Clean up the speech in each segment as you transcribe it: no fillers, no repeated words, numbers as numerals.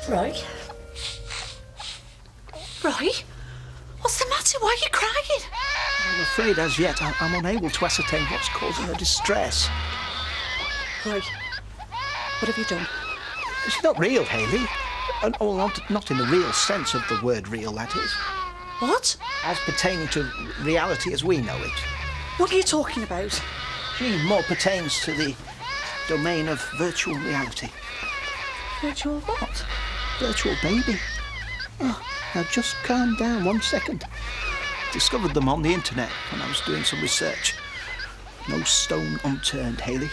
Roy? Roy? What's the matter? Why are you crying? I'm afraid as yet I'm unable to ascertain what's causing her distress. Roy, what have you done? She's not real, Hayley. Oh, not in the real sense of the word real, that is. What? As pertaining to reality as we know it. What are you talking about? She more pertains to the domain of virtual reality. Virtual what? Virtual baby. Oh, now just calm down 1 second. Discovered them on the internet when I was doing some research. No stone unturned, Hayley.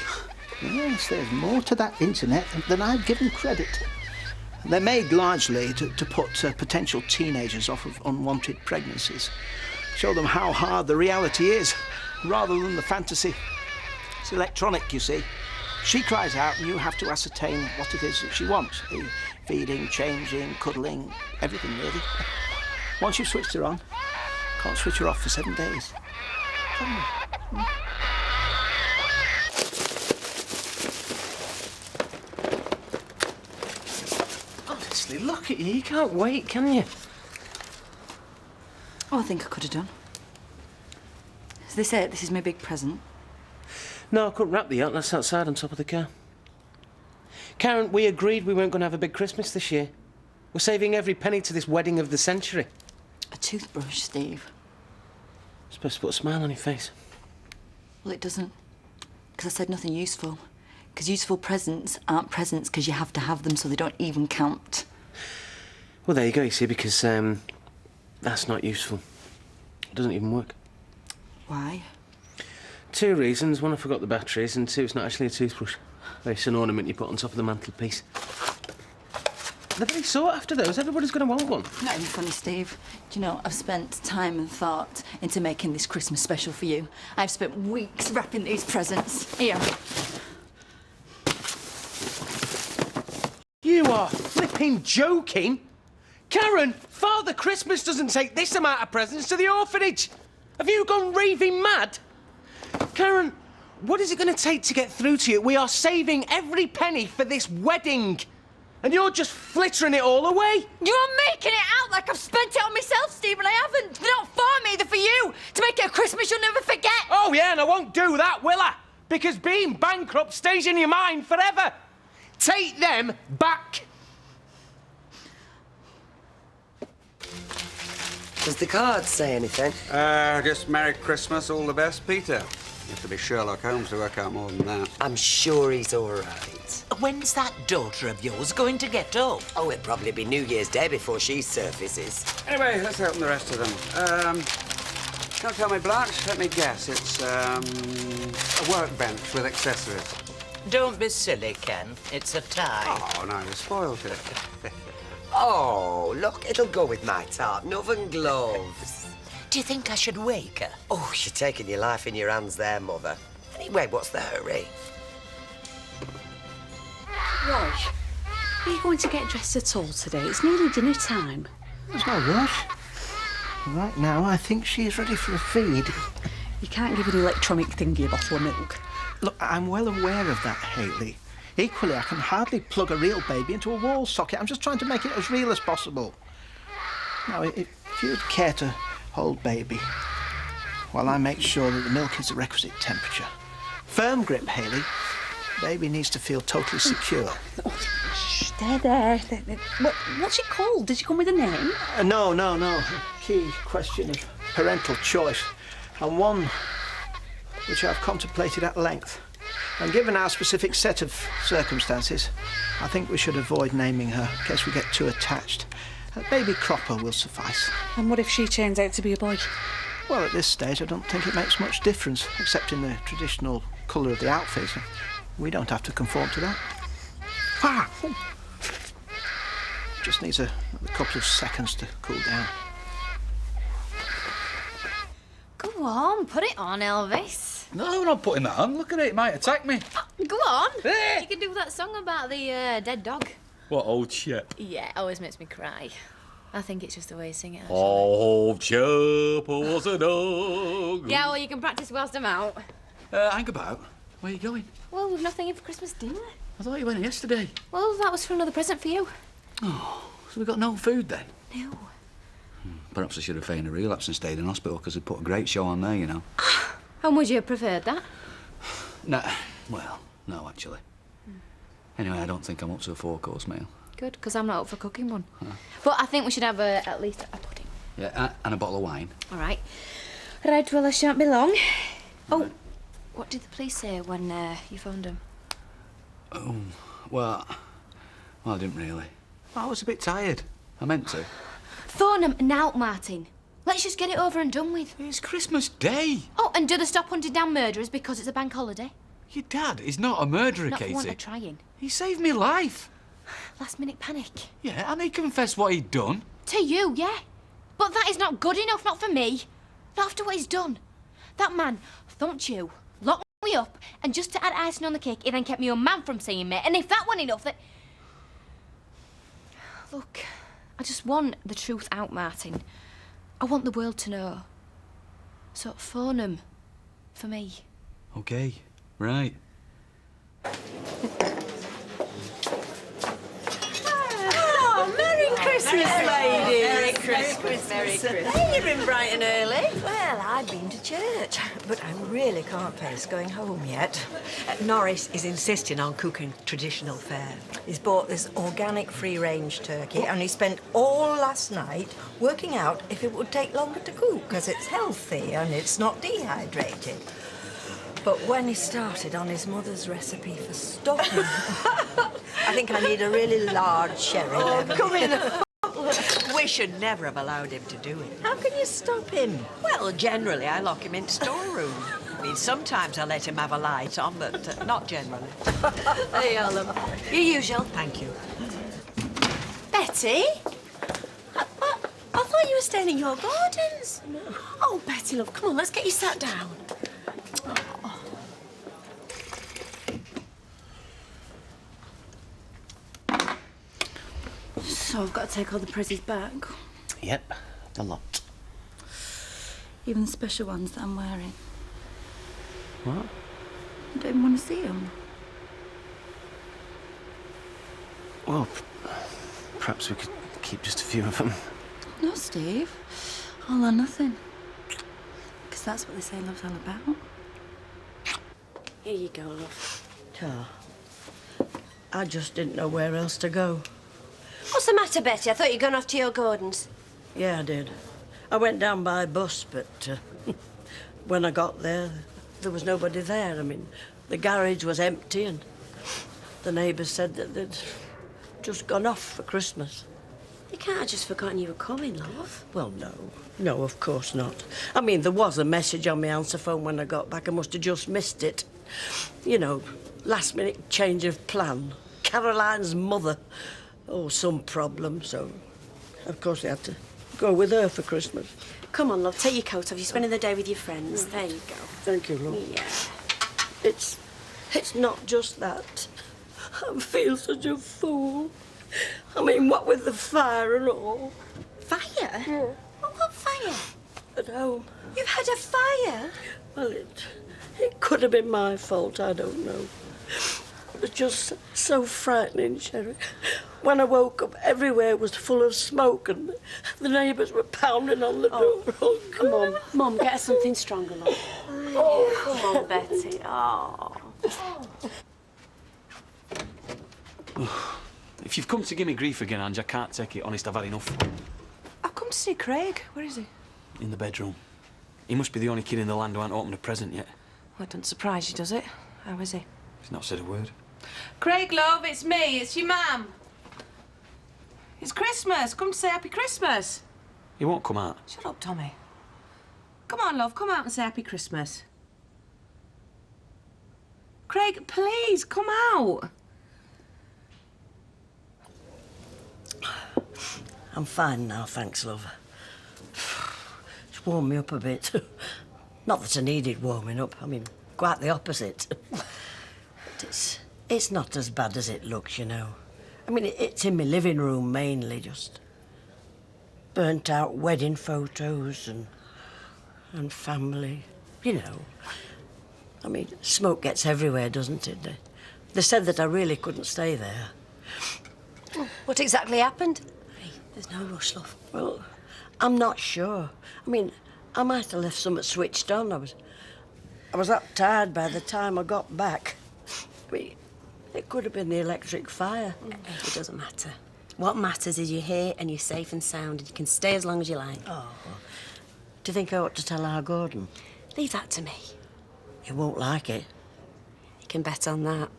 Yes, there's more to that internet than I've given credit. They're made largely to put potential teenagers off of unwanted pregnancies. Show them how hard the reality is, rather than the fantasy. It's electronic, you see. She cries out and you have to ascertain what it is that she wants. Feeding, changing, cuddling, everything really. Once you've switched her on, can't switch her off for 7 days. Honestly, look at you. You can't wait, can you? Oh, I think I could have done. Is this it? This is my big present? No, I couldn't wrap the yacht. That's outside on top of the car. Karen, we agreed we weren't going to have a big Christmas this year. We're saving every penny to this wedding of the century. A toothbrush, Steve. It's supposed to put a smile on your face. Well, it doesn't. Because I said nothing useful. Because useful presents aren't presents because you have to have them so they don't even count. Well, there you go, you see, because that's not useful. It doesn't even work. Why? 2 reasons. 1, I forgot the batteries, and 2, it's not actually a toothbrush. It's an ornament you put on top of the mantelpiece. They're very sought after those. Everybody's going to want one. Not even funny, Steve. Do you know, I've spent time and thought into making this Christmas special for you. I've spent weeks wrapping these presents. Here. You are flipping joking? Karen, Father Christmas doesn't take this amount of presents to the orphanage. Have you gone raving mad? Karen, what is it going to take to get through to you? We are saving every penny for this wedding. And you're just flittering it all away. You're making it out like I've spent it on myself, Steve, and I haven't. It's not for me, they're for you. To make it a Christmas you'll never forget. Oh, yeah, and I won't do that, will I? Because being bankrupt stays in your mind forever. Take them back. Does the card say anything? Just Merry Christmas, all the best, Peter. You have to be Sherlock Holmes to work out more than that. I'm sure he's all right. When's that daughter of yours going to get up? Oh, it'll probably be New Year's Day before she surfaces. Anyway, let's open the rest of them. Don't tell me, Blanche. Let me guess. It's a workbench with accessories. Don't be silly, Ken. It's a tie. Oh, no, you spoiled it. Oh, look, it'll go with my tartan oven gloves. Do you think I should wake her? Oh, you're taking your life in your hands there, Mother. Anyway, what's the hurry? Roy, are you going to get dressed at all today? It's nearly dinner time. There's no rush. Right now, I think she's ready for a feed. You can't give an electronic thingy a bottle of milk. Look, I'm well aware of that, Hayley. Equally, I can hardly plug a real baby into a wall socket. I'm just trying to make it as real as possible. Now, if you'd care to hold baby while I make sure that the milk is the requisite temperature. Firm grip, Hayley. Baby needs to feel totally secure. Shh, there. What's it called? Did you come with a name? No. A key question of parental choice, and one which I've contemplated at length. And given our specific set of circumstances, I think we should avoid naming her in case we get too attached. Baby Cropper will suffice. And what if she turns out to be a boy? Well, at this stage, I don't think it makes much difference, except in the traditional colour of the outfit. We don't have to conform to that. Ah! Just needs a couple of seconds to cool down. Go on, put it on, Elvis. No, I'm not putting that on. Look at it, it might attack me. Go on. Eh. You can do that song about the dead dog. What old shit? Yeah, it always makes me cry. I think it's just the way you sing it, actually. Old chap was a dog. Yeah, well, you can practice whilst I'm out. Hang about. Where are you going? Well, we've nothing in for Christmas dinner. I thought you went yesterday. Well, that was for another present for you. Oh, so we got no food then? No. Perhaps I should have feigned a relapse and stayed in hospital because they put a great show on there, you know. And would you have preferred that? No, well, no, actually. Anyway, I don't think I'm up to a 4-course meal. Good, because I'm not up for cooking one. But I think we should have at least a pudding. Yeah, and a bottle of wine. All right. Right, well, I shan't be long. Oh, what did the police say when you phoned them? Oh, well, I didn't really. I was a bit tired. I meant to. Phone them now, Martin. Let's just get it over and done with. It's Christmas Day. Oh, and do they stop hunting down murderers because it's a bank holiday? Your dad is not a murderer, Not for Katie. want of trying. He saved me life. Last minute panic. Yeah, and he confessed what he'd done. To you, yeah. But that is not good enough, not for me. Not after what he's done. That man thumped you, locked me up, and just to add icing on the cake, he then kept me your man from seeing me. And if that wasn't enough, then... Look, I just want the truth out, Martin. I want the world to know. So phone him. For me. Okay, right. Oh, Merry Christmas, ladies. Merry Christmas. Merry Christmas. Hey, you're in bright and early. Well, I've been to church, but I really can't face going home yet. Norris is insisting on cooking traditional fare. He's bought this organic free-range turkey, and he spent all last night working out if it would take longer to cook, because it's healthy and it's not dehydrated. But when he started on his mother's recipe for stuffing, I think I need a really large sherry. Oh, come in. We should never have allowed him to do it. How can you stop him? Well, generally, I lock him into storeroom. I mean, sometimes I let him have a light on, but not generally. Hey, Ellen. Your usual. Thank you. Betty? I thought you were staying in your gardens. No. Oh, Betty, love, come on, let's get you sat down. So I've got to take all the prezzies back. Yep, the lot. Even the special ones that I'm wearing. What? I don't even want to see them. Well, perhaps we could keep just a few of them. No, Steve. All or nothing. Because that's what they say love's all about. Here you go, love. Oh, I just didn't know where else to go. What's the matter, Betty? I thought you'd gone off to your gardens. Yeah, I did. I went down by bus, but when I got there, there was nobody there. I mean, the garage was empty and the neighbours said that they'd just gone off for Christmas. You can't have just forgotten you were coming, love. Well, no. No, of course not. I mean, there was a message on my answer phone when I got back. I must have just missed it. You know, last-minute change of plan. Caroline's mother. Oh, some problem, so... Of course, they had to go with her for Christmas. Come on, love, take your coat off. You're spending the day with your friends. There you go. Thank you, love. Yeah. It's not just that. I feel such a fool. I mean, what with the fire and all. Fire? Yeah. Well, what fire? At home. You've had a fire? Well, it could have been my fault, I don't know. It was just so frightening, Sherry. When I woke up, everywhere was full of smoke and the neighbours were pounding on the door. Oh, come on. Mum, get us something stronger, love. Oh, come on, Betty. Oh. If you've come to give me grief again, Ange, I can't take it. Honest, I've had enough. I've come to see Craig. Where is he? In the bedroom. He must be the only kid in the land who hasn't opened a present yet. Well, it doesn't surprise you, does it? How is he? He's not said a word. Craig, love, it's me. It's your mum. It's Christmas. Come to say Happy Christmas. He won't come out. Shut up, Tommy. Come on, love. Come out and say Happy Christmas. Craig, please, come out. I'm fine now, thanks, love. It's warmed me up a bit. Not that I needed warming up. I mean, quite the opposite. But it's not as bad as it looks, you know. I mean, it's in my living room mainly, just burnt out wedding photos and family, you know. I mean, smoke gets everywhere, doesn't it? They said that I really couldn't stay there. What exactly happened? Hey, there's no rush, love. Well, I'm not sure. I mean, I might have left something switched on. I was that tired by the time I got back. It could have been the electric fire. It doesn't matter. What matters is you're here and you're safe and sound and you can stay as long as you like. Oh. Do you think I ought to tell our Gordon? Leave that to me. He won't like it. You can bet on that.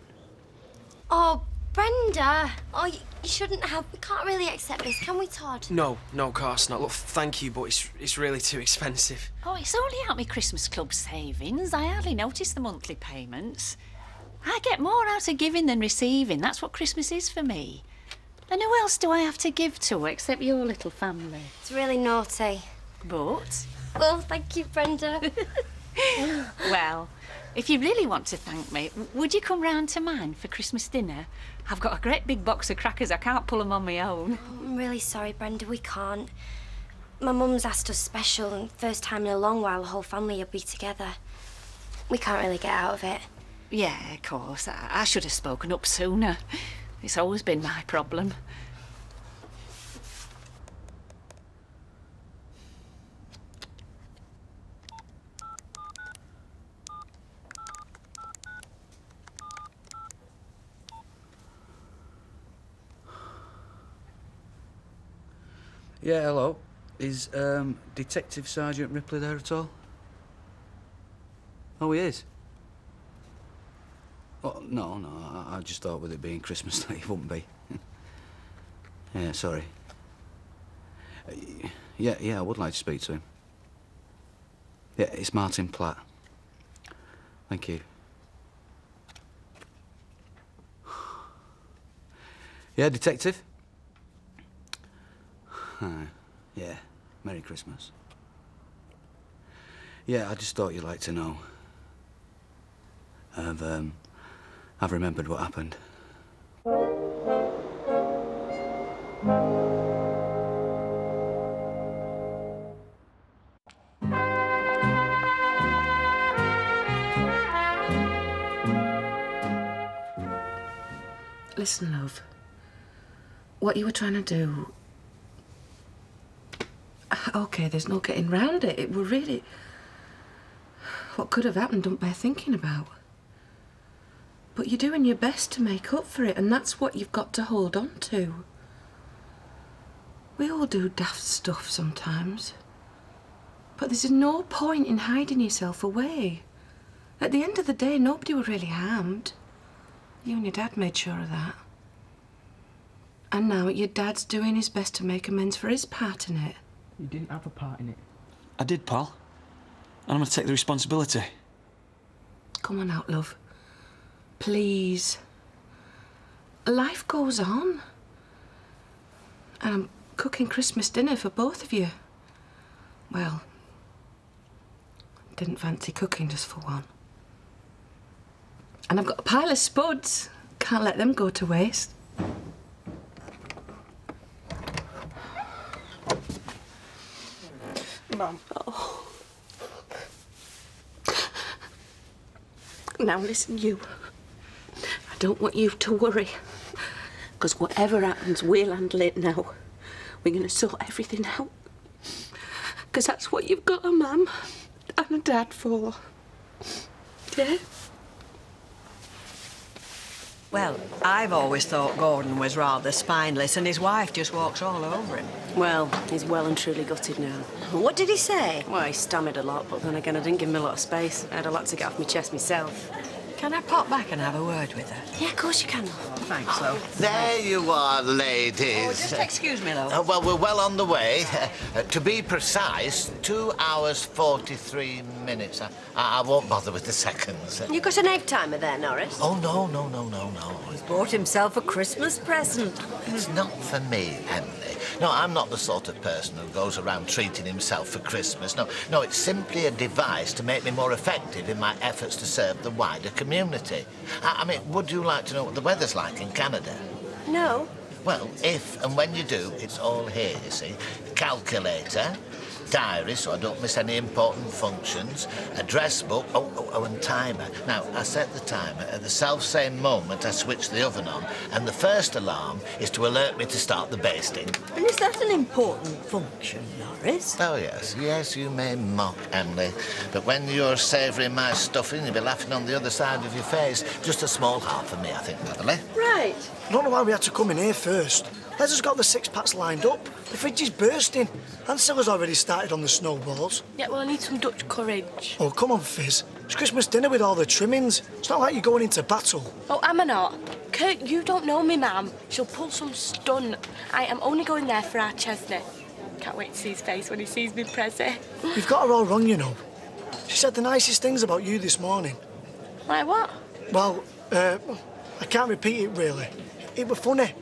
Oh, Brenda. Oh, you shouldn't have. We can't really accept this, can we, Todd? No, of course not. Look, thank you, but it's really too expensive. Oh, it's only out my Christmas Club savings. I hardly notice the monthly payments. I get more out of giving than receiving. That's what Christmas is for me. And who else do I have to give to except your little family? It's really naughty. But... Oh, thank you, Brenda. Well, if you really want to thank me, would you come round to mine for Christmas dinner? I've got a great big box of crackers. I can't pull them on my own. Oh, I'm really sorry, Brenda. We can't. My mum's asked us special, and first time in a long while the whole family will be together. We can't really get out of it. Yeah, of course. I should have spoken up sooner. It's always been my problem. Yeah, hello. Is Detective Sergeant Ripley there at all? Oh, he is? Oh, no, I just thought with it being Christmas that he wouldn't be. Yeah, sorry. Yeah, I would like to speak to him. Yeah, it's Martin Platt. Thank you. Yeah, Detective? Yeah, Merry Christmas. Yeah, I just thought you'd like to know. I've remembered what happened. Listen, love. What you were trying to do... OK, there's no getting round it. It were really... What could have happened don't bear thinking about. But you're doing your best to make up for it, and that's what you've got to hold on to. We all do daft stuff sometimes. But there's no point in hiding yourself away. At the end of the day, nobody were really harmed. You and your dad made sure of that. And now your dad's doing his best to make amends for his part in it. You didn't have a part in it. I did, pal. And I'm going to take the responsibility. Come on out, love. Please. Life goes on. And I'm cooking Christmas dinner for both of you. Well, didn't fancy cooking just for one. And I've got a pile of spuds. Can't let them go to waste. Mum. Oh. Now listen, you. I don't want you to worry. Because whatever happens, we'll handle it now. We're going to sort everything out. Because that's what you've got a mum and a dad for. Yeah? Well, I've always thought Gordon was rather spineless and his wife just walks all over him. Well, he's well and truly gutted now. What did he say? Well, he stammered a lot, but then again, I didn't give him a lot of space. I had a lot to get off my chest myself. Can I pop back and have a word with her? Yeah, of course you can. Thanks, love. There you are, ladies. Oh, just excuse me, love. Well, we're well on the way. To be precise, 2 hours, 43 minutes. I won't bother with the seconds. You got an egg timer there, Norris? Oh, no. He's bought himself a Christmas present. It's not for me, Emily. No, I'm not the sort of person who goes around treating himself for Christmas. No, it's simply a device to make me more effective in my efforts to serve the wider community. I mean, would you like to know what the weather's like in Canada? No. Well, if and when you do, it's all here, you see. Calculator, diary so I don't miss any important functions, a dress book, and timer. Now, I set the timer at the self-same moment I switch the oven on, and the first alarm is to alert me to start the basting. And is that an important function, Norris? Oh, yes, you may mock, Emily, but when you're savouring my stuffing, you'll be laughing on the other side of your face. Just a small heart for me, I think, Natalie. Right. I don't know why we had to come in here first. Les has got the six-packs lined up. The fridge is bursting. And Silla's already started on the snowballs. Yeah, well, I need some Dutch courage. Oh, come on, Fizz. It's Christmas dinner with all the trimmings. It's not like you're going into battle. Oh, am I not? Kurt, you don't know me, ma'am. She'll pull some stunt. I am only going there for our Chesney. Can't wait to see his face when he sees me present. You've got her all wrong, you know. She said the nicest things about you this morning. Like what? Well, I can't repeat it, really. It was funny,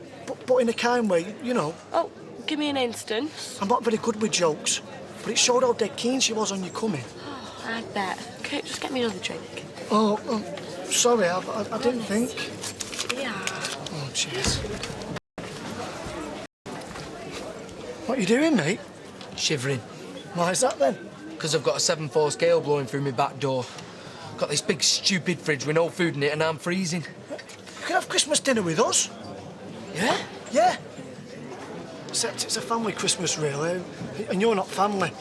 but in a kind way, you know. Oh, give me an instance. I'm not very good with jokes, but it showed how dead keen she was on you coming. Oh, I bet. Kurt, just get me another drink. Oh, sorry, I didn't think. Yeah. Oh, cheers. What are you doing, mate? Shivering. Why is that, then? Because I've got a 7-4 gale blowing through my back door. Got this big, stupid fridge with no food in it and I'm freezing. You can have Christmas dinner with us. Yeah? Yeah. Except it's a family Christmas, really. And you're not family.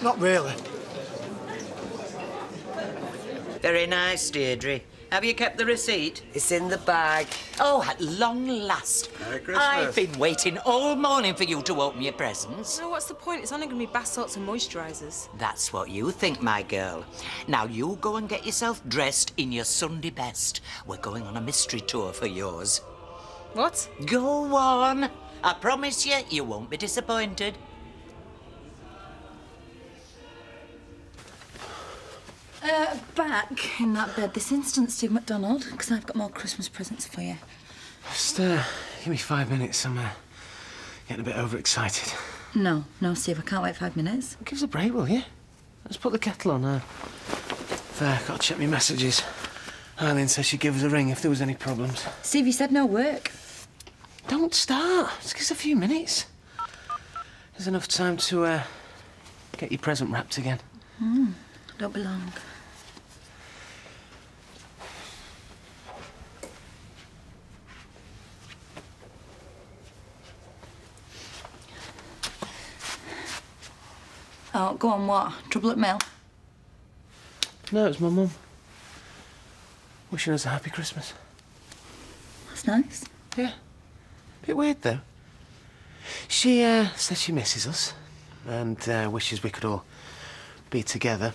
Not really. Very nice, Deirdre. Have you kept the receipt? It's in the bag. Oh, at long last. Merry Christmas. I've been waiting all morning for you to open your presents. No, what's the point? It's only going to be bath salts and moisturisers. That's what you think, my girl. Now, you go and get yourself dressed in your Sunday best. We're going on a mystery tour for yours. What? Go on. I promise you, you won't be disappointed. Back in that bed this instant, Steve McDonald, because I've got more Christmas presents for you. Just, give me 5 minutes. I'm, getting a bit overexcited. No, Steve, I can't wait 5 minutes. Give us a break, will you? Let's put the kettle on. There, got to check my messages. Eileen said she'd give us a ring if there was any problems. Steve, you said no work. Don't start. Just give us a few minutes. There's enough time to, get your present wrapped again. Don't be long. Oh, go on, what? Trouble at mill? No, it's my mum. Wishing us a happy Christmas. That's nice. Yeah. Bit weird, though. She, said she misses us and, wishes we could all be together.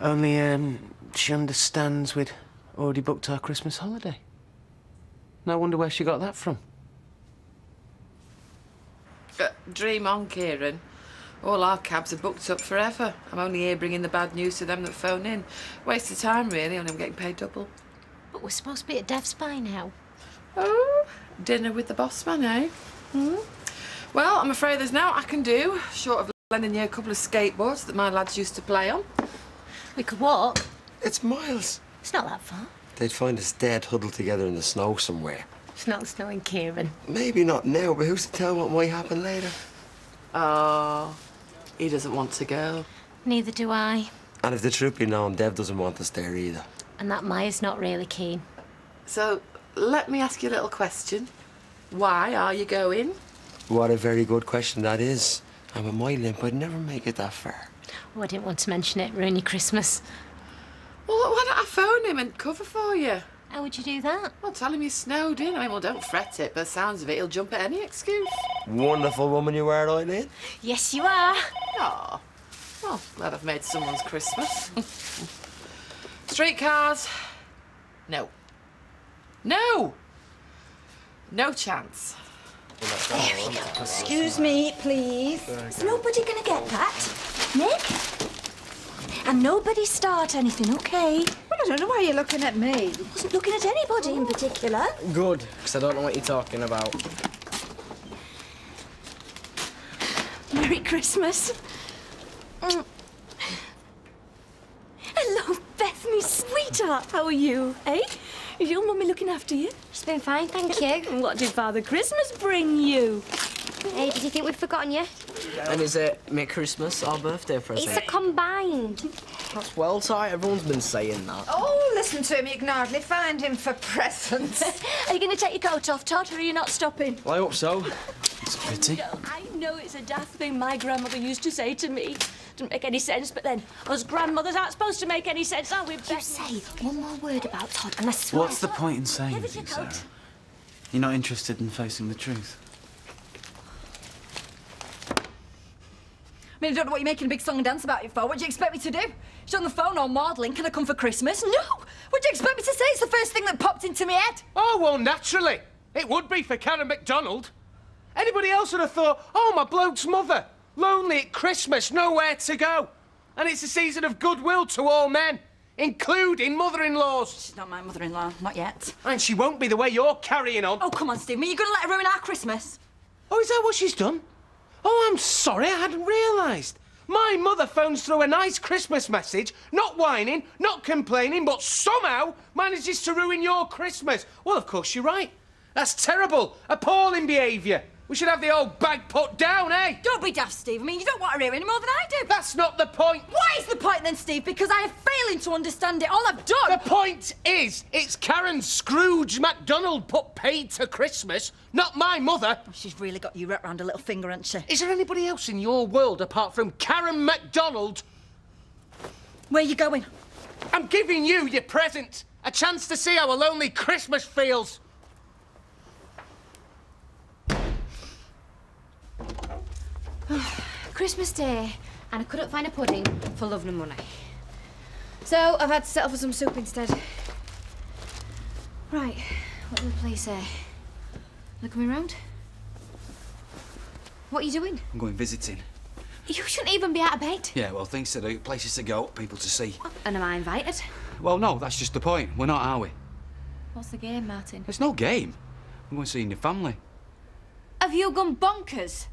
Only, she understands we'd already booked our Christmas holiday. And I wonder where she got that from. Dream on, Kieran. All our cabs are booked up forever. I'm only here bringing the bad news to them that phone in. Waste of time, really, and I'm getting paid double. But we're supposed to be at Dev's by now. Oh, dinner with the boss man, eh? Well, I'm afraid there's now I can do, short of lending you a couple of skateboards that my lads used to play on. We could walk. It's miles. It's not that far. They'd find us dead huddled together in the snow somewhere. It's not snowing, Kieran. Maybe not now, but who's to tell what might happen later? Oh, he doesn't want to go. Neither do I. And if the truth be known, Dev doesn't want us there either. And that Maya's not really keen. So, let me ask you a little question. Why are you going? What a very good question that is. I'm a my limp, I'd never make it that far. Oh, I didn't want to mention it. Ruin your Christmas. Well, why don't I phone him and cover for you? How would you do that? Well, tell him you snowed in. I mean, well, don't fret it. By the sounds of it, he'll jump at any excuse. Wonderful woman you are, Eileen. Yes, you are. Aw. Well, glad I've made someone's Christmas. Streetcars? No. No! No chance. There we go. Excuse me, please. Is nobody going to get that? Nick? And nobody start anything, OK? Well, I don't know why you're looking at me. I wasn't looking at anybody in particular. Good, because I don't know what you're talking about. Merry Christmas. Hello, Bethany, sweetheart. How are you, eh? Is your mummy looking after you? She's been fine, thank you. And what did Father Christmas bring you? Hey, did you think we'd forgotten you? And is it my Christmas or birthday present? It's a combined. That's well tight. Everyone's been saying that. Oh, listen to him. You can hardly find him for presents. Are you going to take your coat off, Todd, or are you not stopping? Well, I hope so. It's a pity. No, I know it's a daft thing my grandmother used to say to me. Didn't make any sense, but then us grandmothers aren't supposed to make any sense, are we? You say one more word about Todd, and I swear... What's the point in saying anything, Sarah? You're not interested in facing the truth? I mean, I don't know what you're making a big song and dance about it for. What do you expect me to do? She's on the phone or modelling. Can I come for Christmas? No! What do you expect me to say? It's the first thing that popped into my head. Oh, well, naturally. It would be for Karen MacDonald. Anybody else would have thought, oh, my bloke's mother. Lonely at Christmas, nowhere to go. And it's a season of goodwill to all men, including mother-in-laws. She's not my mother-in-law, not yet. And she won't be the way you're carrying on. Oh, come on, Steve. I mean, you're going to let her ruin our Christmas? Oh, is that what she's done? Oh, I'm sorry, I hadn't realised. My mother phones through a nice Christmas message, not whining, not complaining, but somehow manages to ruin your Christmas. Well, of course, you're right. That's terrible, appalling behaviour. We should have the old bag put down, eh? Don't be daft, Steve. I mean, you don't want her here any more than I do. That's not the point. What is the point then, Steve? Because I am failing to understand it. All I've done... The point is, it's Karen Scrooge MacDonald put paid to Christmas, not my mother. Oh, she's really got you wrapped round a little finger, hasn't she? Is there anybody else in your world apart from Karen MacDonald? Where are you going? I'm giving you your present. A chance to see how a lonely Christmas feels. Christmas Day, and I couldn't find a pudding for love nor money. So I've had to settle for some soup instead. Right, what did the police say? They're coming round? What are you doing? I'm going visiting. You shouldn't even be out of bed. Yeah, well, things to do, places to go, people to see. And am I invited? Well, no, that's just the point. We're not, are we? What's the game, Martin? It's no game. I'm going seeing your family. Have you gone bonkers?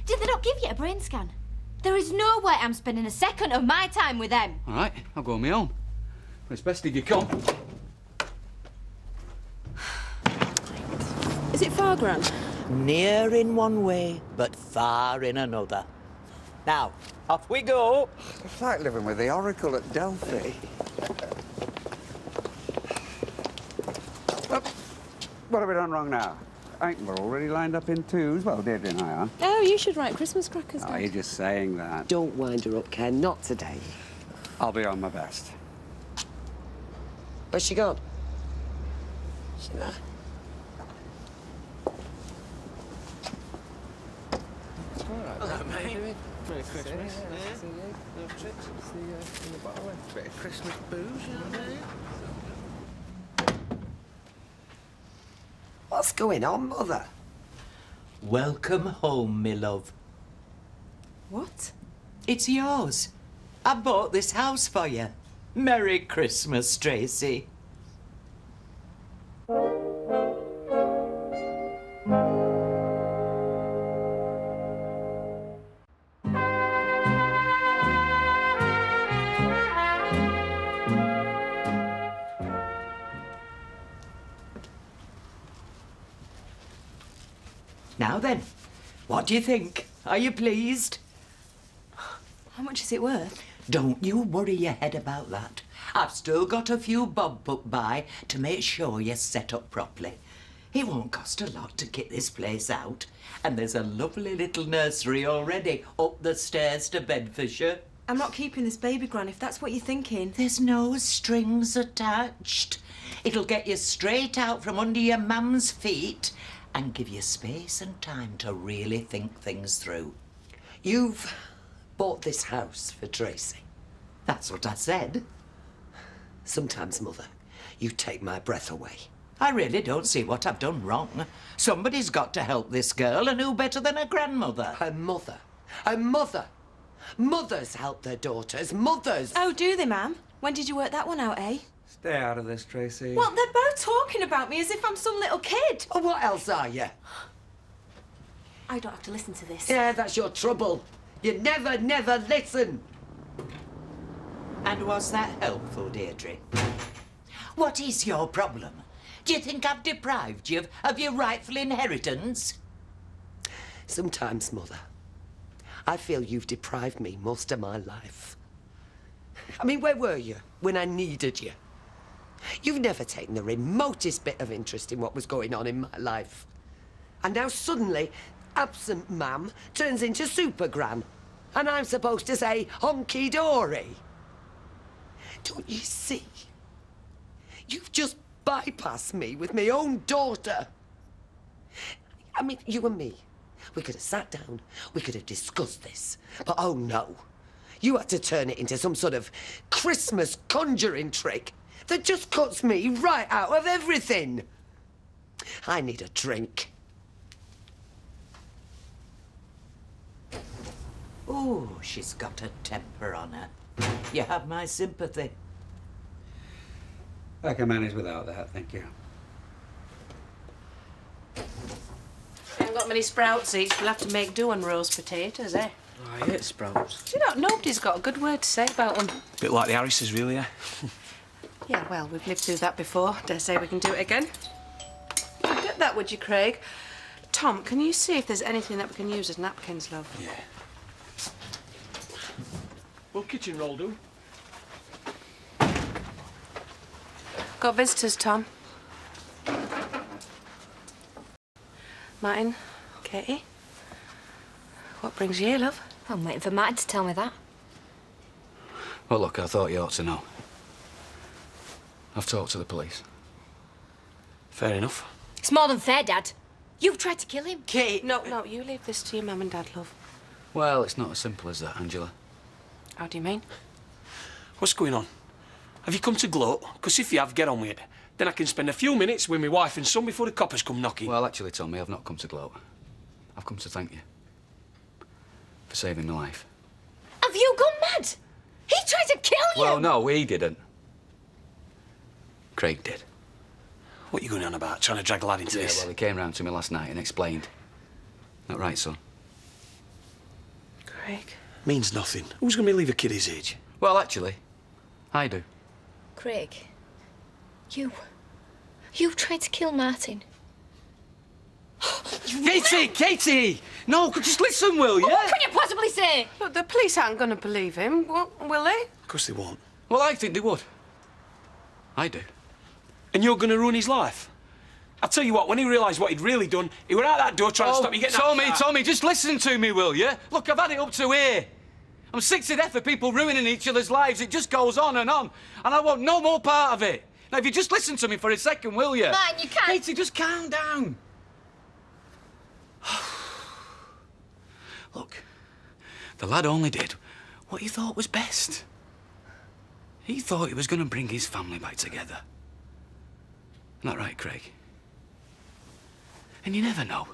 Did they not give you a brain scan? There is no way I'm spending a second of my time with them. All right, I'll go on my own. But it's best if you come. Is it far, Gran? Near in one way, but far in another. Now, off we go. It's like living with the Oracle at Delphi. What have we done wrong now? I think we're already lined up in twos. Well, Deirdre and I are. Oh, you should write Christmas crackers, Oh, Dad. you're just saying that. Don't wind her up, Ken. Not today. I'll be on my best. Where's she gone? She there? Hello, mate. Merry Christmas. Bit of Christmas booze, you know. What's going on, Mother? Welcome home, me love. What? It's yours. I bought this house for you. Merry Christmas, Tracy. Now then, what do you think? Are you pleased? How much is it worth? Don't you worry your head about that. I've still got a few bob put by to make sure you're set up properly. It won't cost a lot to kit this place out. And there's a lovely little nursery already up the stairs to Bedfordshire. I'm not keeping this baby, Gran, if that's what you're thinking. There's no strings attached. It'll get you straight out from under your mum's feet and give you space and time to really think things through. You've bought this house for Tracy. That's what I said. Sometimes, Mother, you take my breath away. I really don't see what I've done wrong. Somebody's got to help this girl, and who better than her grandmother? Her mother. Her mother. Mothers help their daughters. Mothers. Oh, do they, ma'am? When did you work that one out, eh? Stay out of this, Tracy. Well, they're both talking about me as if I'm some little kid. Oh, what else are you? I don't have to listen to this. Yeah, that's your trouble. You never, never listen. And was that helpful, Deirdre? What is your problem? Do you think I've deprived you of your rightful inheritance? Sometimes, Mother, I feel you've deprived me most of my life. I mean, where were you when I needed you? You've never taken the remotest bit of interest in what was going on in my life. And now suddenly, absent ma'am turns into super gran. And I'm supposed to say honky-dory. Don't you see? You've just bypassed me with my own daughter. I mean, you and me, we could have sat down, we could have discussed this. But oh no, you had to turn it into some sort of Christmas conjuring trick that just cuts me right out of everything. I need a drink. Oh, she's got a temper on her. You have my sympathy. I can manage without that, thank you. Haven't got many sprouts each. We'll have to make do on roast potatoes, eh? I hate sprouts. Do you know, nobody's got a good word to say about them. Bit like the Harrises, really, eh? Yeah, well, we've lived through that before. Dare say we can do it again. You'd get that, would you, Craig? Tom, can you see if there's anything that we can use as napkins, love? Yeah. Well, kitchen roll, do. Got visitors, Tom. Martin, Katie. What brings you here, love? I'm waiting for Martin to tell me that. Well, look, I thought you ought to know. I've talked to the police. Fair enough. It's more than fair, Dad. You've tried to kill him. Kate! No, you leave this to your mum and dad, love. Well, it's not as simple as that, Angela. How do you mean? What's going on? Have you come to gloat? Because if you have, get on with it. Then I can spend a few minutes with my wife and son before the coppers come knocking. Well, actually, Tommy, I've not come to gloat. I've come to thank you for saving my life. Have you gone mad? He tried to kill you! Well, no, he didn't. Craig did. What are you going on about, trying to drag a lad into this? Well, he came round to me last night and explained. Not right, son? Craig? Means nothing. Who's going to believe a kid his age? Well, actually, I do. Craig, you tried to kill Martin. Katie! No, just listen, will you? Well, what can you possibly say? Look, the police aren't going to believe him, will they? Of course they won't. Well, I think they would. I do. And you're going to ruin his life? I'll tell you what, when he realised what he'd really done, he went out that door trying to stop you getting Tommy, just listen to me, will you? Look, I've had it up to here. I'm sick to death of people ruining each other's lives. It just goes on. And I want no more part of it. Now, if you just listen to me for a second, will you? Martin, you can't... Katie, just calm down. Look, the lad only did what he thought was best. He thought he was going to bring his family back together. Not right, Craig? And you never know.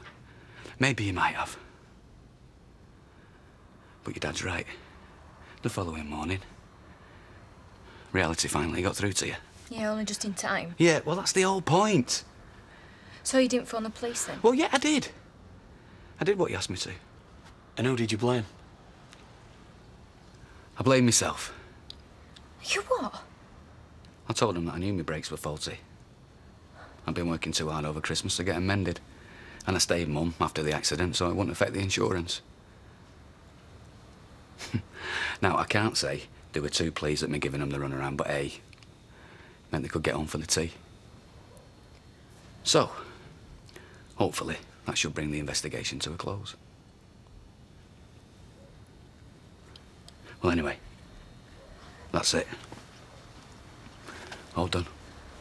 Maybe he might have. But your dad's right. The following morning, reality finally got through to you. Yeah, only just in time. Yeah, well, that's the whole point. So you didn't phone the police then? Well, yeah, I did. I did what you asked me to. And who did you blame? I blame myself. You what? I told him that I knew my brakes were faulty. I'd been working too hard over Christmas to get them mended. And I stayed mum after the accident so it wouldn't affect the insurance. Now, I can't say they were too pleased at me giving them the runaround, but A, meant they could get on for the tea. So, hopefully, that should bring the investigation to a close. Well, anyway, that's it. All done.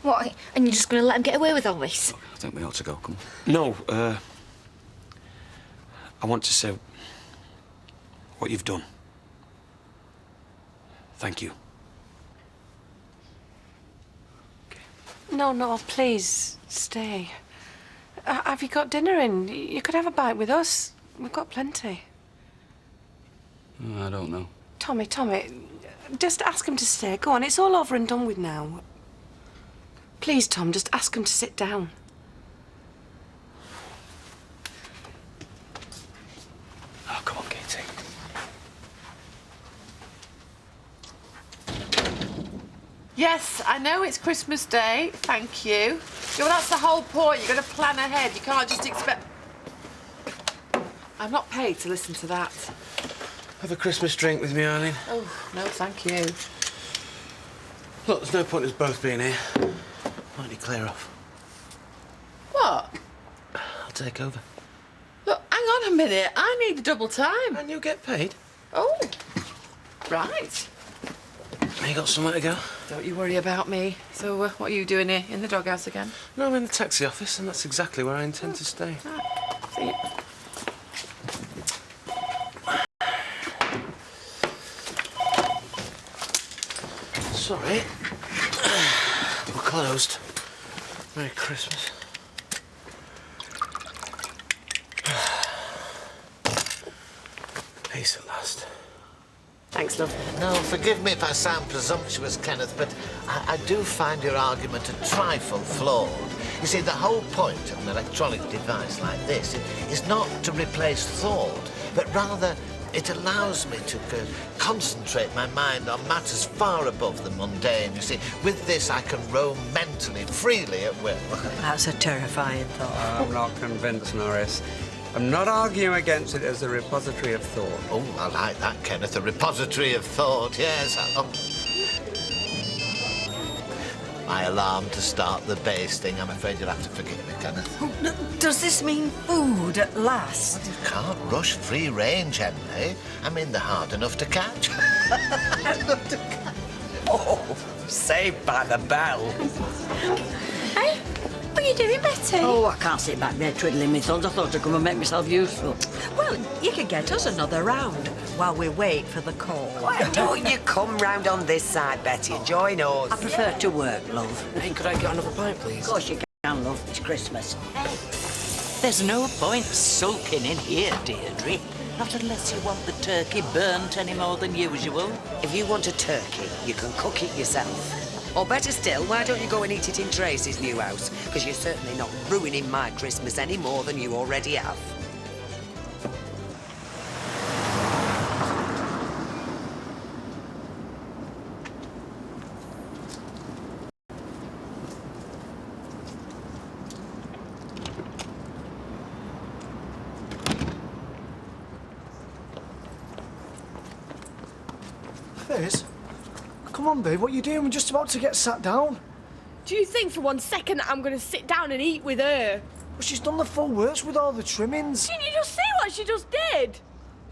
What? And you're just going to let him get away with all this? I think we ought to go, come on. No, I want to say what you've done. Thank you. No, please, stay. Have you got dinner in? You could have a bite with us. We've got plenty. I don't know. Tommy, just ask him to stay. Go on, it's all over and done with now. Please, Tom, just ask him to sit down. Oh, come on, Katie. Yes, I know it's Christmas Day. Thank you. Yeah, well, that's the whole point. You've got to plan ahead. You can't just expect... I'm not paid to listen to that. Have a Christmas drink with me, Eileen. Oh, no, thank you. Look, there's no point in us both being here. Why don't you clear off? What? I'll take over. Look, hang on a minute. I need the double time. And you'll get paid. Oh, right. You got somewhere to go? Don't you worry about me. So, what are you doing here in the doghouse again? No, I'm in the taxi office, and that's exactly where I intend to stay. See you. Sorry. We're closed. Merry Christmas. Peace at last. Thanks, love. No, forgive me if I sound presumptuous, Kenneth, but I do find your argument a trifle flawed. You see, the whole point of an electronic device like this is not to replace thought, but rather it allows me to concentrate my mind on matters far above the mundane. You see, with this I can roam mentally, freely at will. That's a terrifying thought. I'm not convinced, Norris. I'm not arguing against it as a repository of thought. Oh, I like that, Kenneth, a repository of thought, yes. My alarm to start the basting. I'm afraid you'll have to forgive me, Kenneth. Does this mean food at last? Well, you can't rush free range, Emily. I mean, they're hard enough to catch. Oh, saved by the bell. Hey, what are you doing, Betty? Oh, I can't sit back there twiddling my thumbs. I thought I'd come and make myself useful. Well, you could get us another round while we wait for the call. Why don't you come round on this side, Betty, and join us? I prefer to work, love. Hey, could I get another pint, please? Of course you can, love. It's Christmas. There's no point sulking in here, Deirdre. Not unless you want the turkey burnt any more than usual. If you want a turkey, you can cook it yourself. Or better still, why don't you go and eat it in Tracy's new house? Because you're certainly not ruining my Christmas any more than you already have. Fizz? Come on, babe, what are you doing? We're just about to get sat down. Do you think for one second that I'm going to sit down and eat with her? Well, she's done the full works with all the trimmings. Didn't you just see what she just did?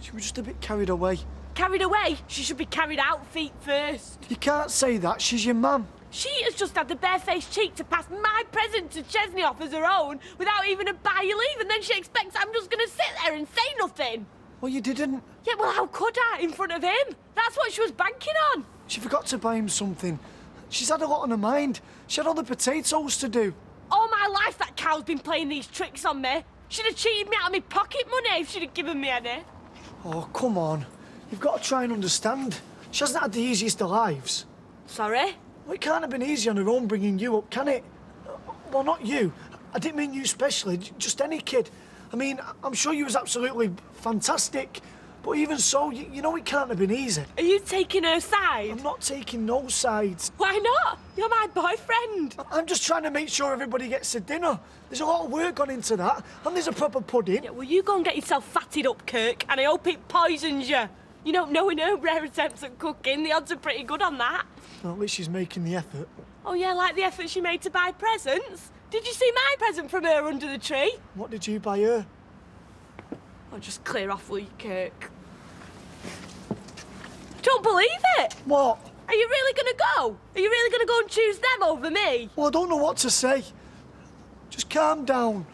She was just a bit carried away. Carried away? She should be carried out feet first. You can't say that. She's your mum. She has just had the barefaced cheek to pass my present to Chesney off as her own without even a by your leave, and then she expects I'm just going to sit there and say nothing. Well, you didn't. Yeah, well, how could I in front of him? That's what she was banking on. She forgot to buy him something. She's had a lot on her mind. She had all the potatoes to do. All my life that cow's been playing these tricks on me. She'd have cheated me out of my pocket money if she'd have given me any. Oh, come on. You've got to try and understand. She hasn't had the easiest of lives. Sorry? Well, it can't have been easy on her own bringing you up, can it? Well, not you. I didn't mean you especially, just any kid. I mean, I'm sure you was absolutely fantastic. But even so, you know it can't have been easy. Are you taking her side? I'm not taking no sides. Why not? You're my boyfriend. I'm just trying to make sure everybody gets a dinner. There's a lot of work gone into that, and there's a proper pudding. Yeah, well, you go and get yourself fatted up, Kirk, and I hope it poisons you. You don't know in her rare attempts at cooking, the odds are pretty good on that. Well, at least she's making the effort. Oh, yeah, like the effort she made to buy presents? Did you see my present from her under the tree? What did you buy her? Oh, just clear off, will you, Kirk? Don't believe it! What? Are you really going to go? Are you really going to go and choose them over me? Well, I don't know what to say. Just calm down.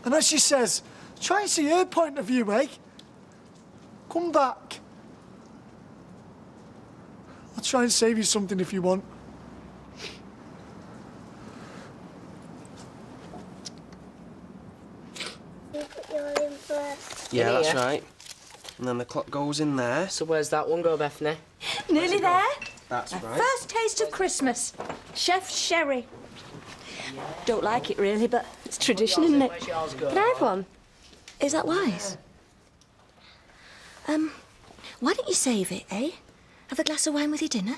And as she says, try and see her point of view, eh? Come back. I'll try and save you something if you want. Yeah, that's right. And then the clock goes in there. So where's that one go, Bethany? Nearly there. That's right. First taste of Christmas. Chef Sherry. Don't like it really, but it's tradition, isn't it? Can I have one? Is that wise? Why don't you save it, eh? Have a glass of wine with your dinner?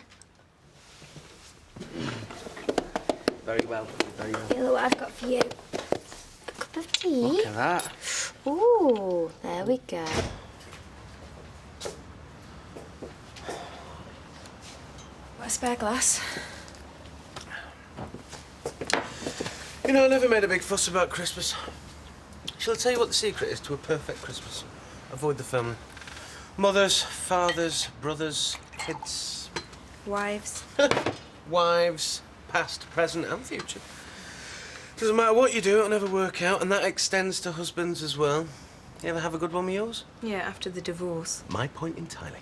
Very well, very well. Yeah, look what I've got for you. A cup of tea. Look at that. Ooh, there we go. a spare glass? You know, I never made a big fuss about Christmas. Shall I tell you what the secret is to a perfect Christmas? Avoid the family. Mothers, fathers, brothers, kids. Wives. Wives, past, present and future. Doesn't matter what you do, it'll never work out, and that extends to husbands as well. You ever have a good one with yours? Yeah, after the divorce. My point entirely.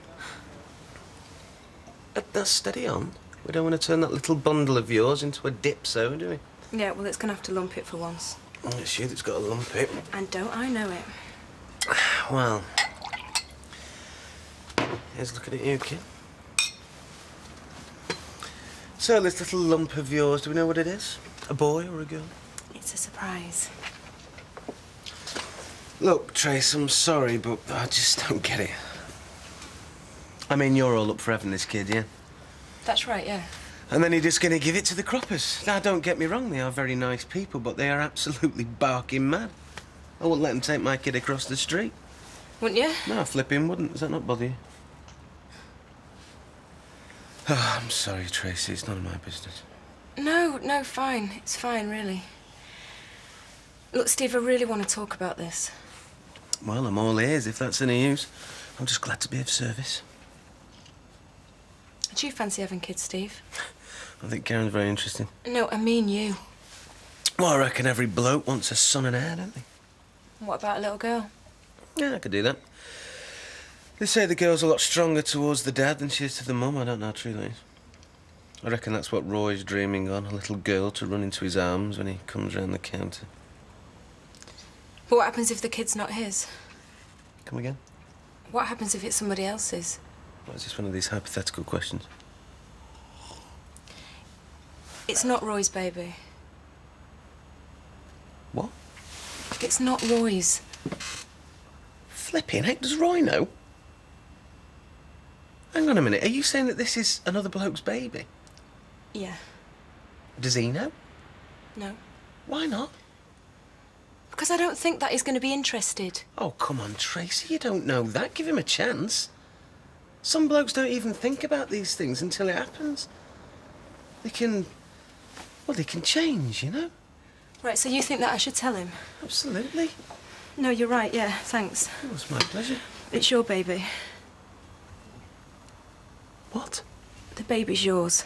Now, steady on. We don't want to turn that little bundle of yours into a dipso, do we? Yeah, well, it's going to have to lump it for once. Oh, it's you that's got to lump it. And don't I know it? Well, here's looking at you, kid. So, this little lump of yours, do we know what it is? A boy or a girl? It's a surprise. Look, Trace, I'm sorry, but I just don't get it. I mean, you're all up for having this kid, yeah? That's right, yeah. And then you're just going to give it to the croppers. Now, don't get me wrong, they are very nice people, but they are absolutely barking mad. I wouldn't let them take my kid across the street. Wouldn't you? No, flipping wouldn't. Does that not bother you? Oh, I'm sorry, Tracy. It's none of my business. No, fine. It's fine, really. Look, Steve, I really want to talk about this. Well, I'm all ears, if that's any use. I'm just glad to be of service. Do you fancy having kids, Steve? I think Karen's very interesting. No, I mean you. Well, I reckon every bloke wants a son and heir, don't they? What about a little girl? Yeah, I could do that. They say the girl's a lot stronger towards the dad than she is to the mum. I don't know how true that is. I reckon that's what Roy's dreaming on, a little girl to run into his arms when he comes round the counter. But what happens if the kid's not his? Come again? What happens if it's somebody else's? What, is this one of these hypothetical questions? It's not Roy's baby. What? It's not Roy's. Flipping heck, does Roy know? Hang on a minute, are you saying that this is another bloke's baby? Yeah. Does he know? No. Why not? Because I don't think that he's going to be interested. Oh, come on, Tracy, you don't know that. Give him a chance. Some blokes don't even think about these things until it happens. They can change, you know? Right, so you think that I should tell him? Absolutely. No, you're right, yeah, thanks. Oh, it's my pleasure. It's your baby. What? The baby's yours.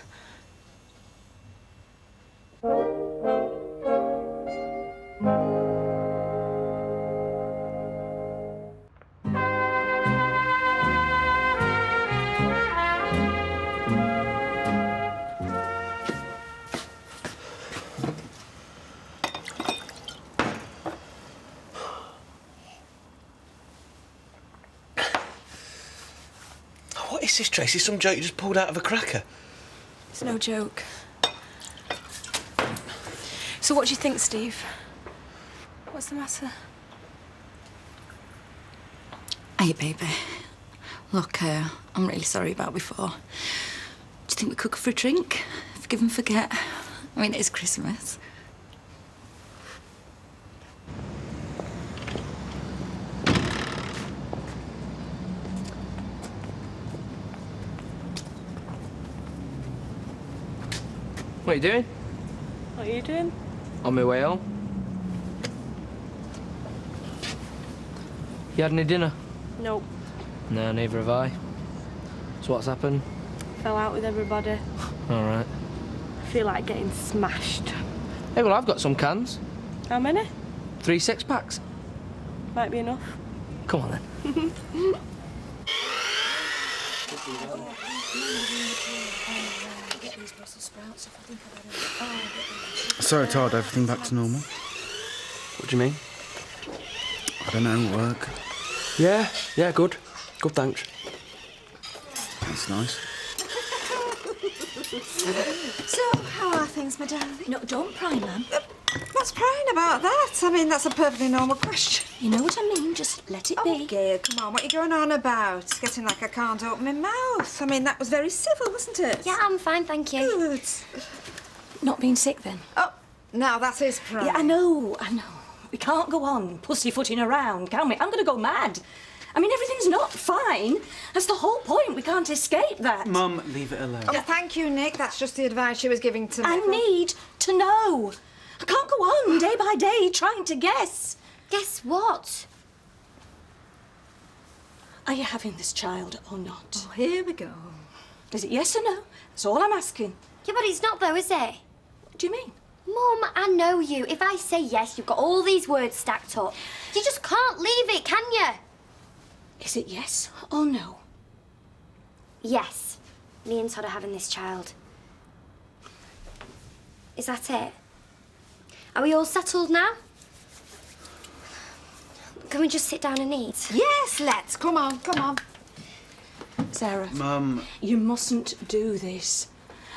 What is this, Tracy? Some joke you just pulled out of a cracker? It's no joke. So what do you think, Steve? What's the matter? Hey, baby. Look, I'm really sorry about before. Do you think we could go for a drink? Forgive and forget. I mean, it is Christmas. What are you doing? What are you doing? On my way home. You had any dinner? Nope. No, neither have I. So what's happened? Fell out with everybody. All right. I feel like getting smashed. Hey, well, I've got some cans. How many? 3 6-packs. Might be enough. Come on, then. So, Todd, everything back to normal? What do you mean? I don't know, work. Yeah, good. Good, thanks. That's nice. So, how are things, my darling? No, don't pry, Mum. What's prying about that? I mean, that's a perfectly normal question. You know what I mean? Just let it be. Okay, come on, what are you going on about? It's getting like I can't open my mouth. I mean, that was very civil, wasn't it? Yeah, I'm fine, thank you. Good. Not being sick, then? Oh, now that is prime. Yeah, I know. We can't go on pussyfooting around, can we? I'm going to go mad. I mean, everything's not fine. That's the whole point. We can't escape that. Mum, leave it alone. Oh, thank you, Nick. That's just the advice she was giving to me. I need to know. I can't go on day by day trying to guess. Guess what? Are you having this child or not? Oh, here we go. Is it yes or no? That's all I'm asking. Yeah, but it's not though, is it? What do you mean? Mum, I know you. If I say yes, you've got all these words stacked up. You just can't leave it, can you? Is it yes or no? Yes. Me and Todd are having this child. Is that it? Are we all settled now? Can we just sit down and eat? Yes, let's. Come on, come on. Sarah. Mum. You mustn't do this.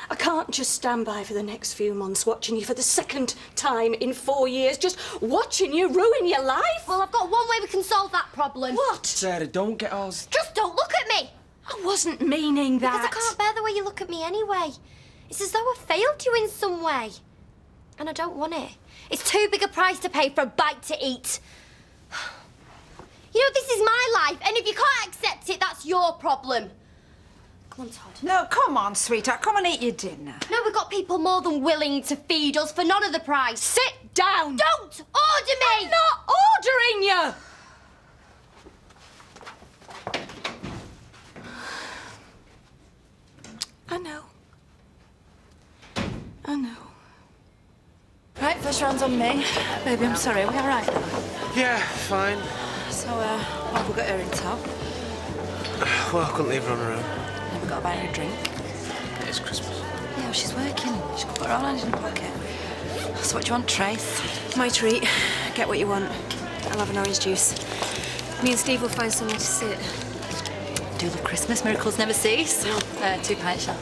I can't just stand by for the next few months watching you for the second time in 4 years, just watching you ruin your life. Well, I've got one way we can solve that problem. What? Sarah, don't get us. Just don't look at me! I wasn't meaning that. Because I can't bear the way you look at me anyway. It's as though I failed you in some way. And I don't want it. It's too big a price to pay for a bite to eat. You know, this is my life, and if you can't accept it, that's your problem. Come on, Todd. No, come on, sweetheart. Come and eat your dinner. No, we've got people more than willing to feed us for none of the price. Sit down! Don't order me! I'm not ordering you! I know. I know. Right, first round's on me. Baby, I'm sorry. Are we all right now? Yeah, fine. So, what, we'll get her in top. Well, I couldn't leave her on her own. Then we got to buy her a drink. It's Christmas. Yeah, well, she's working. She's got her own hand in her pocket. So what do you want, Trace? My treat. Get what you want. I'll have an orange juice. Me and Steve will find somewhere to sit. Do love Christmas. Miracles never cease. 2 pints, shall.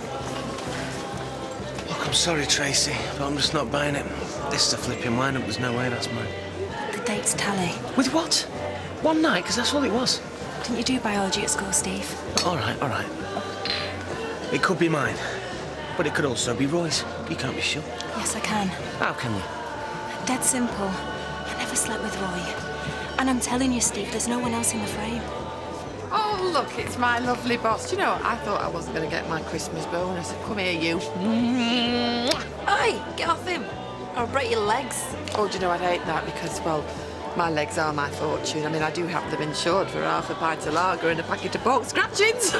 Look, I'm sorry, Tracy, but I'm just not buying it. This is a flipping wind-up. There's no way that's mine. The dates tally. With what? One night? Because that's all it was. Didn't you do biology at school, Steve? All right, all right. It could be mine, but it could also be Roy's. You can't be sure. Yes, I can. How can you? Dead simple. I never slept with Roy. And I'm telling you, Steve, there's no one else in the frame. Oh, look, it's my lovely boss. Do you know, I thought I wasn't going to get my Christmas bonus. Come here, you. Hey, get off him. I'll break your legs. Oh, do you know, I'd hate that because, well, my legs are my fortune. I mean, I do have them insured for half a pint of lager and a packet of pork scratchings.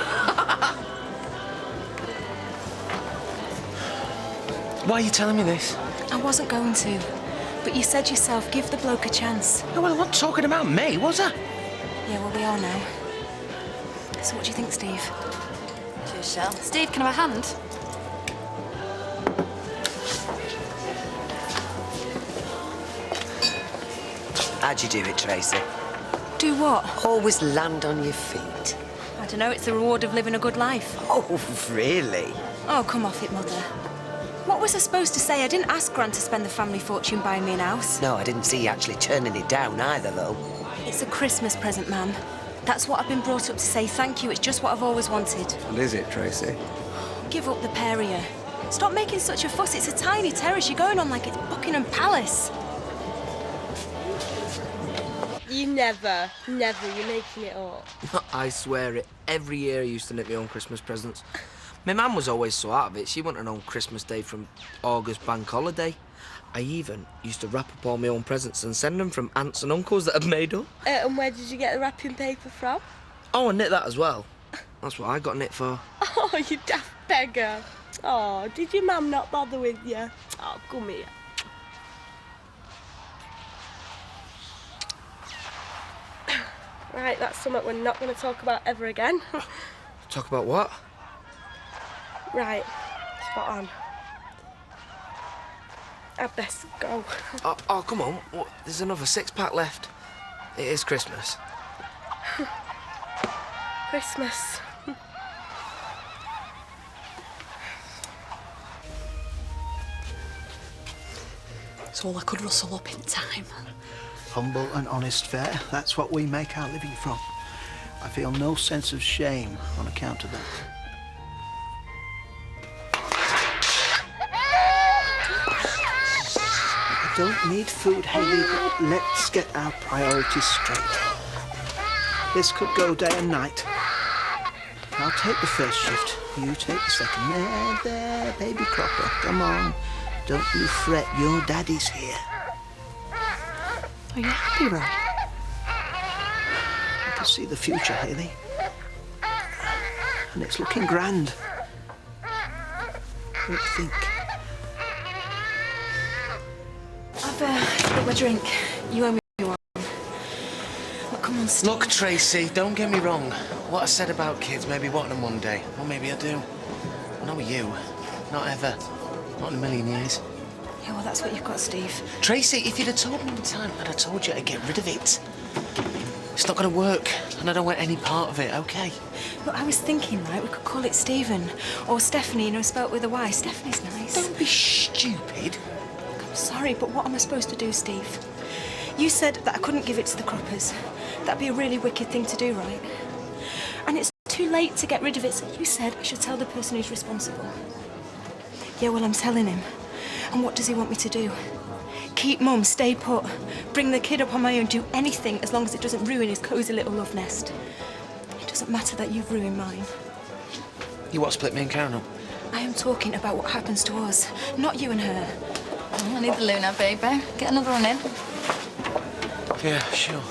Why are you telling me this? I wasn't going to. But you said yourself, give the bloke a chance. Oh, well, I wasn't talking about me, was I? Yeah, well, we are now. So what do you think, Steve? Cheers, Shell. Steve, can I have a hand? How'd you do it, Tracy? Do what? Always land on your feet. I don't know, it's the reward of living a good life. Oh, really? Oh, come off it, Mother. What was I supposed to say? I didn't ask Gran to spend the family fortune buying me an house. No, I didn't see you actually turning it down either, though. It's a Christmas present, Ma'am. That's what I've been brought up to say thank you. It's just what I've always wanted. And is it, Tracy? Give up the pair of you. Stop making such a fuss. It's a tiny terrace. You're going on like it's Buckingham Palace. You never, you're making it up. I swear it. Every year I used to knit my own Christmas presents. My mum was always so out of it. She wanted her own Christmas day from August bank holiday. I even used to wrap up all my own presents and send them from aunts and uncles that I'd made up. And where did you get the wrapping paper from? Oh, I knit that as well. That's what I got knit for. Oh, you daft beggar. Oh, did your mum not bother with you? Oh, come here. Right, that's something we're not going to talk about ever again. Talk about what? Right, spot on. I'd best go. Oh, come on. What? There's another 6-pack left. It is Christmas. Christmas. It's all I could rustle up in time. Humble and honest fare, that's what we make our living from. I feel no sense of shame on account of that. I don't need food, Hayley, but let's get our priorities straight. This could go day and night. I'll take the first shift. You take the second. There, baby cropper. Come on. Don't you fret. Your daddy's here. Are you happy, Roy? I can see the future, Hayley. And it's looking grand. What do you think? I've got my drink. You owe me one. Look, come on, Steve. Look, Tracy, don't get me wrong. What I said about kids, maybe want them one day. Or maybe I do. But not with you. Not ever. Not in a million years. Yeah, well, that's what you've got, Steve. Tracy, if you'd have told me in time, I'd have told you to get rid of it. It's not going to work, and I don't want any part of it, OK? Look, I was thinking, right, we could call it Stephen. Or Stephanie, you know, spelt with a Y. Stephanie's nice. Don't be stupid. Look, I'm sorry, but what am I supposed to do, Steve? You said that I couldn't give it to the croppers. That'd be a really wicked thing to do, right? And it's too late to get rid of it, so you said I should tell the person who's responsible. Yeah, well, I'm telling him. And what does he want me to do? Keep Mum, stay put, bring the kid up on my own, do anything as long as it doesn't ruin his cosy little love nest. It doesn't matter that you've ruined mine. You what, split me and Karen up? I am talking about what happens to us, not you and her. I need the Luna, baby. Get another one in. Yeah, sure.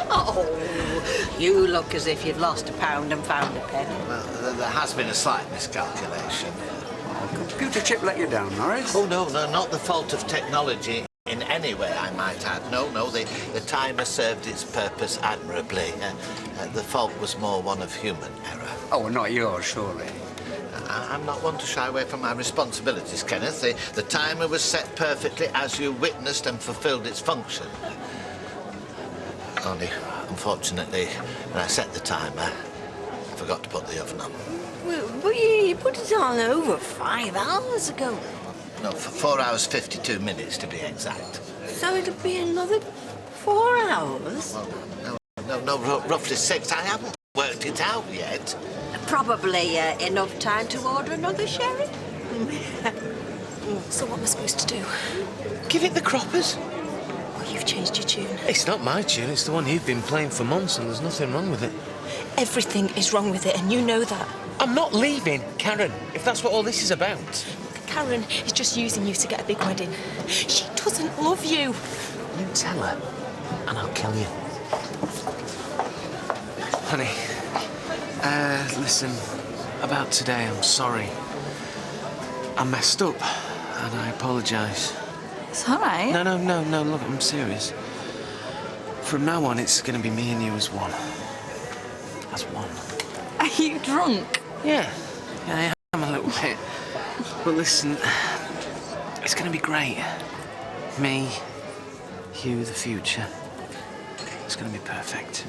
Oh, you look as if you'd lost £1 and found a penny. Well, there has been a slight miscalculation. Computer chip let you down, Norris? Oh, no, not the fault of technology in any way, I might add. No, the timer served its purpose admirably. The fault was more one of human error. Oh, well, not yours, surely. I'm not one to shy away from my responsibilities, Kenneth. The timer was set perfectly as you witnessed and fulfilled its function. Only, unfortunately, when I set the timer, I forgot to put the oven on. Well, but you put it on over 5 hours ago. No, for 4 hours, 52 minutes to be exact. So it'll be another 4 hours? Well, no, roughly 6. I haven't worked it out yet. Probably enough time to order another sherry. So what am I supposed to do? Give it the croppers. Well, you've changed your tune. It's not my tune, it's the one you've been playing for months, and there's nothing wrong with it. Everything is wrong with it, and you know that. I'm not leaving, Karen, if that's what all this is about. Karen is just using you to get a big wedding. She doesn't love you. You tell her, and I'll kill you. Honey, listen, about today, I'm sorry. I messed up, and I apologise. It's all right. No, look, I'm serious. From now on, it's going to be me and you as one. As one. Are you drunk? Yeah, I am a little bit. But listen, it's going to be great. Me, you, the future. It's going to be perfect.